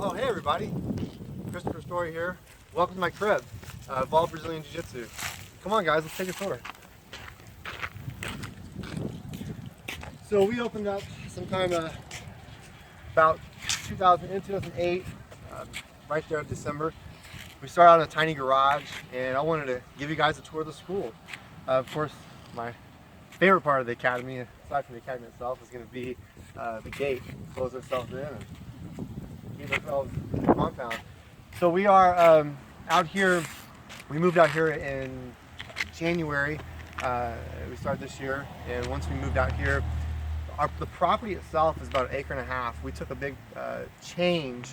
Oh, hey everybody, Christopher Story here. Welcome to my crib, Evolve Brazilian Jiu-Jitsu. Come on guys, let's take a tour. So we opened up sometime about 2008, right there in December. We started out in a tiny garage and I wanted to give you guys a tour of the school. Of course, my favorite part of the academy, aside from the academy itself, is going to be the gate. Close ourselves in and keep ourselves in the compound. So we are out here, we moved out here in January. We started this year, and once we moved out here, the property itself is about 1.5 acres. We took a big change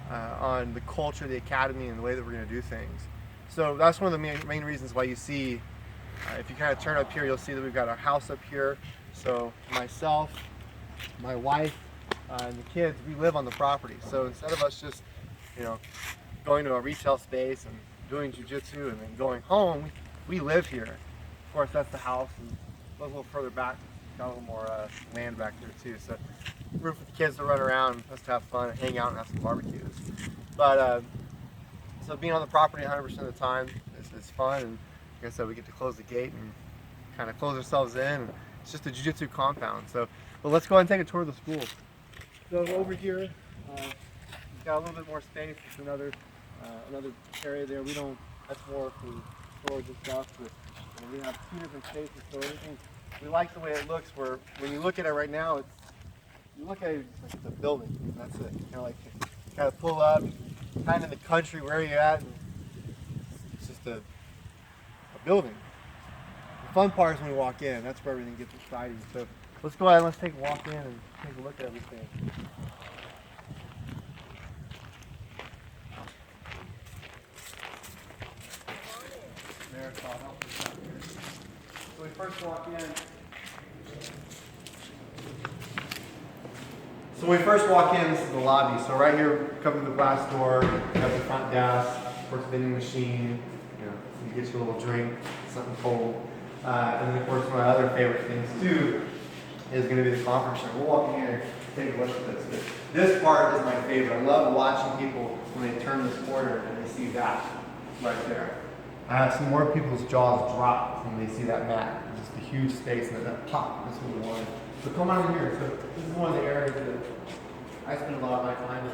on the culture of the academy and the way that we're going to do things. So that's one of the main reasons why you see, if you kind of turn up here, you'll see that we've got our house up here. So myself, my wife, and the kids, we live on the property. So instead of us just, going to a retail space and doing jiu-jitsu and then going home, we live here. Of course, that's the house, and a little further back, got a little more land back there too. So room for the kids to run around, us to have fun, and hang out, and have some barbecues. But so being on the property 100% of the time is fun, and like I said, we get to close the gate and kind of close ourselves in. And it's just a jiu-jitsu compound. So, well, let's go ahead and take a tour of the school. So over here, we've got a little bit more space. It's another area there. That's more for storage and stuff. But we have 2 different spaces. So everything, we like the way it looks. Where when you look at it right now, you look at it like it's a building. That's it. Kind of pull up, kind of in the country where you're at, and it's just a building. The fun part is when we walk in. That's where everything gets exciting. So let's go ahead and let's take a walk in and take a look at everything. So we first walk in. This is the lobby. So right here, come to the glass door. You have the front desk, of course, vending machine. You get you a little drink, something cold. And then of course, one of my other favorite things too is going to be the conference room. We'll walk in here and take a look at this. But this part is my favorite. I love watching people when they turn this corner and they see that right there. I have some more people's jaws drop when they see that mat. Just a huge space and that pop. That's what we wanted. So come on in here. So this is one of the areas that I spend a lot of my time in.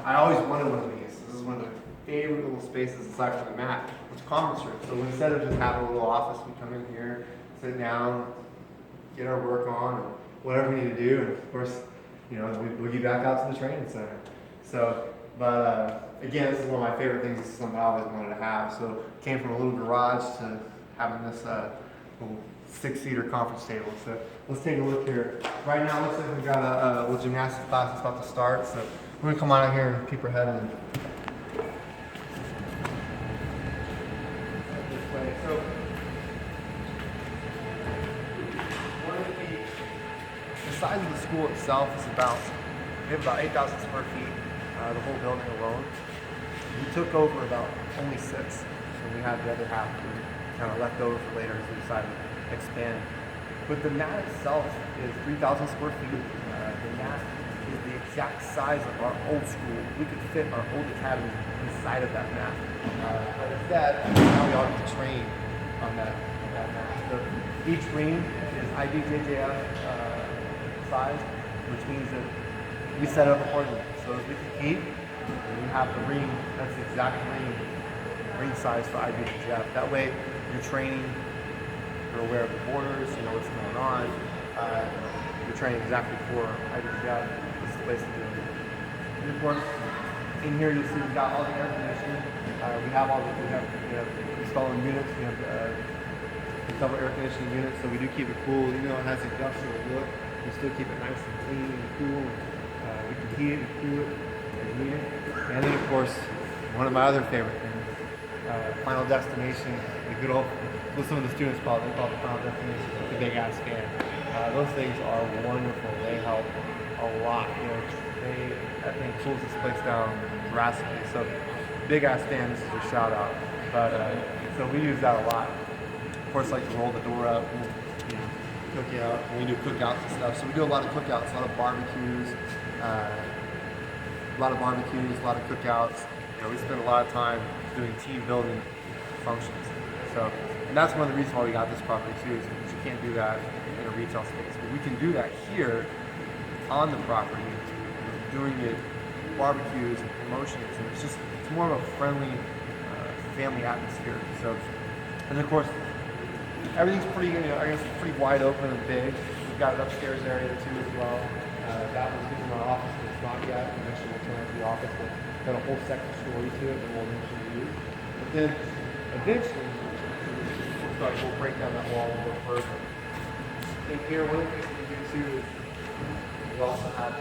I always wanted one of these. This is one of the favorite little spaces aside from the mat. It's a conference room. So instead of just having a little office, we come in here, sit down, get our work on, and whatever we need to do. And of course, we boogie back out to the training center. So, but again, this is one of my favorite things. This is something I always wanted to have. So came from a little garage to having this little 6-seater conference table. So let's take a look here. Right now, it looks like we've got a little gymnastics class that's about to start. So we're gonna come on out here and peep our head in. This way. So the size of the school itself is we have about 8,000 square feet. The whole building alone. We took over about only 6, so we have the other half kind of left over for later as we decided to expand. But the mat itself is 3,000 square feet. The mat is the exact size of our old school. We could fit our old academy inside of that mat. But instead, now we all get to train on that mat. So each ring is IBJJF size, which means that we set up accordingly. So as we compete, we have the ring, that's the exact ring size for IBJJF. That way you're training, you're aware of the borders, you know what's going on. You're training exactly for IBJJF. This is the place to do it. And of course, in here you'll see we've got all the air conditioning. We have installing units. We have a couple air conditioning units, so we do keep it cool. Even though it has an industrial look, we still keep it nice and clean and cool. We can heat it and cool it as needed. And then of course, one of my other favorite things, Final Destination. Some of the students call it the Final Destination, the big ass fan. Those things are wonderful. They help a lot. That thing cools this place down drastically. So big ass fan, this is a shout out. But so we use that a lot. Of course, like to roll the door up. Cookout. We do cookouts and stuff. So we do a lot of cookouts, a lot of barbecues. a lot of barbecues, a lot of cookouts. We spend a lot of time doing team building functions. So, and that's one of the reasons why we got this property too, is because you can't do that in a retail space. But we can do that here on the property, doing it barbecues and promotions, and it's more of a friendly family atmosphere. So, and of course, everything's pretty, I guess, pretty wide open and big. We've got an upstairs area too as well. That was given our office, but it's not yet. Eventually we'll turn into the office, but got a whole second story to it that we'll eventually use. But then, eventually, we'll break down that wall a little further. In here, one of the things that we do too is we also have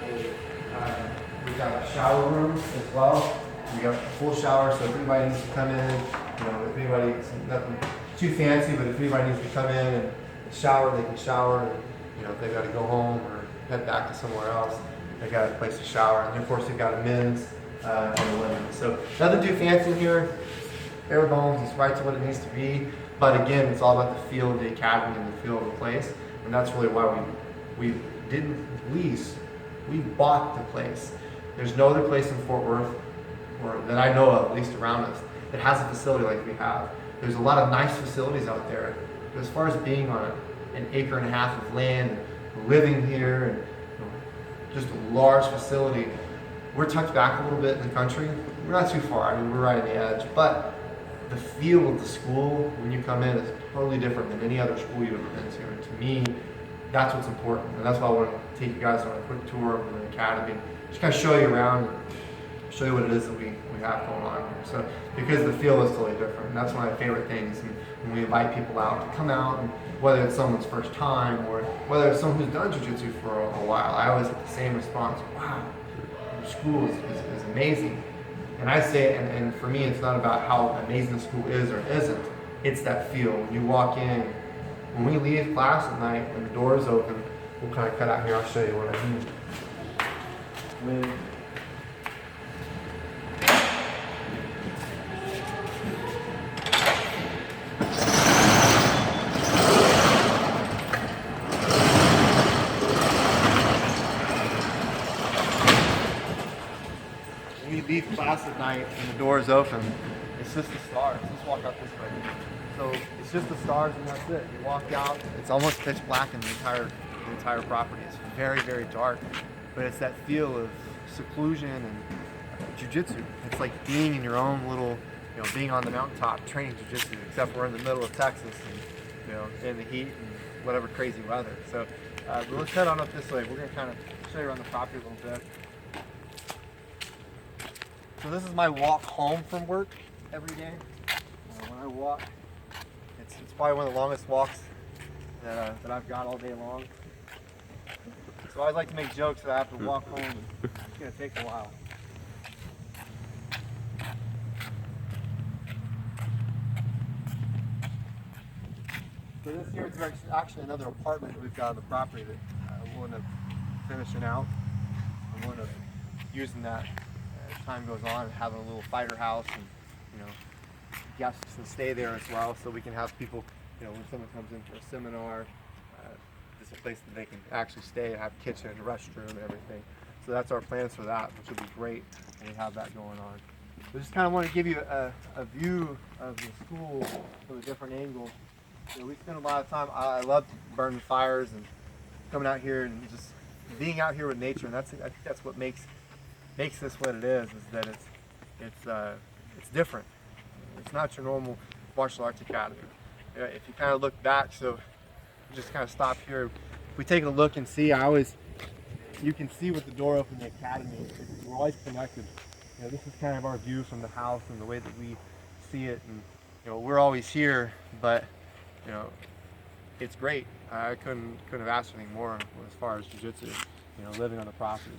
we've got a shower room as well. We got a full shower, so if anybody needs to come in, if anybody, it's nothing too fancy, but if anybody needs to come in and shower, they can shower. And, if they've got to go home or head back to somewhere else, they got a place to shower. And of course, they've got a men's and a women's. So nothing too fancy in here. Bare bones, it's right to what it needs to be. But again, it's all about the feel of the academy and the feel of the place. And that's really why we didn't lease. We bought the place. There's no other place in Fort Worth, or that I know of, at least around us, that has a facility like we have. There's a lot of nice facilities out there. But as far as being on an acre and a half of land, and living here, and just a large facility, we're tucked back a little bit in the country. We're not too far. We're right on the edge. But the feel of the school when you come in is totally different than any other school you've ever been to. And to me, that's what's important. And that's why I want to take you guys on a quick tour of the academy. Just kind of show you around, show you what it is that we have going on here. So, because the feel is totally different. And that's one of my favorite things. And when we invite people out to come out, and whether it's someone's first time or whether it's someone who's done jiu-jitsu for a while, I always get the same response. Wow, your school is amazing. And I say, and for me, it's not about how amazing the school is or isn't. It's that feel. When you walk in, when we leave class at night, when the doors open, we'll kind of cut out here. I'll show you what I mean. When you leave class at night and the doors open, it's just the stars. Let's walk out this way. So it's just the stars and that's it. You walk out, it's almost pitch black in the entire property. It's very, very dark, but it's that feel of seclusion and jiu-jitsu. It's like being in your own little, being on the mountaintop training jiu-jitsu, except we're in the middle of Texas and, in the heat and whatever crazy weather. So but let's head on up this way. We're gonna kind of show you around the property a little bit. So this is my walk home from work every day. When I walk, it's probably one of the longest walks that I've got all day long. So I always like to make jokes that I have to walk home, and it's going to take a while. So this here is actually another apartment that we've got on the property that we'll end up finishing out. I'm going to using that as time goes on and having a little fighter house and guests to stay there as well, so we can have people, when someone comes in for a seminar, it's a place that they can actually stay and have kitchen, restroom, and everything. So that's our plans for that, which will be great when we have that going on. So just kind of want to give you a view of the school from a different angle. We spend a lot of time. I love burning fires and coming out here and just being out here with nature, and I think that's what makes this what it is that it's different. It's not your normal martial arts academy. If you kind of look back, so just kind of stop here. If we take a look and see, you can see with the door open the academy. We're always connected. This is kind of our view from the house and the way that we see it. And we're always here, but it's great. I couldn't have asked for anything more as far as jiu-jitsu. Living on the property.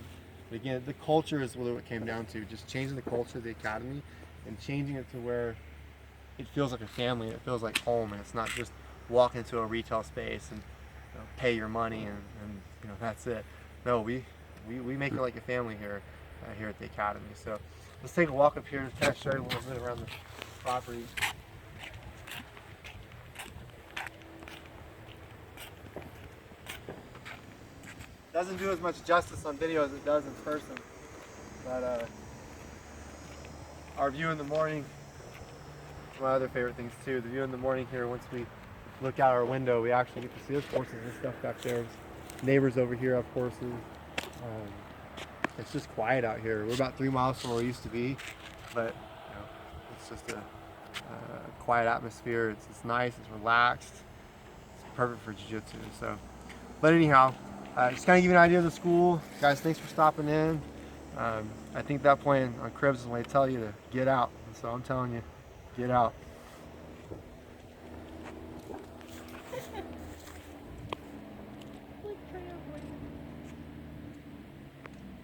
But again, the culture is really what it came down to. Just changing the culture of the academy and changing it to where it feels like a family, it feels like home, and it's not just walk into a retail space and pay your money and that's it. No, we make it like a family here at the academy. So let's take a walk up here and kind of show you a little bit around the property. Doesn't do as much justice on video as it does in person. But our view in the morning, one of my other favorite things too, the view in the morning here, once we look out our window, we actually get to see there's horses and stuff back there. Neighbors over here have horses. It's just quiet out here. We're about 3 miles from where we used to be, but you know, it's just a quiet atmosphere. It's nice, it's relaxed. It's perfect for jiu-jitsu. So, but anyhow, just kind of give you an idea of the school. Guys, thanks for stopping in. I think that point on Cribs is when they tell you to get out. So I'm telling you, get out.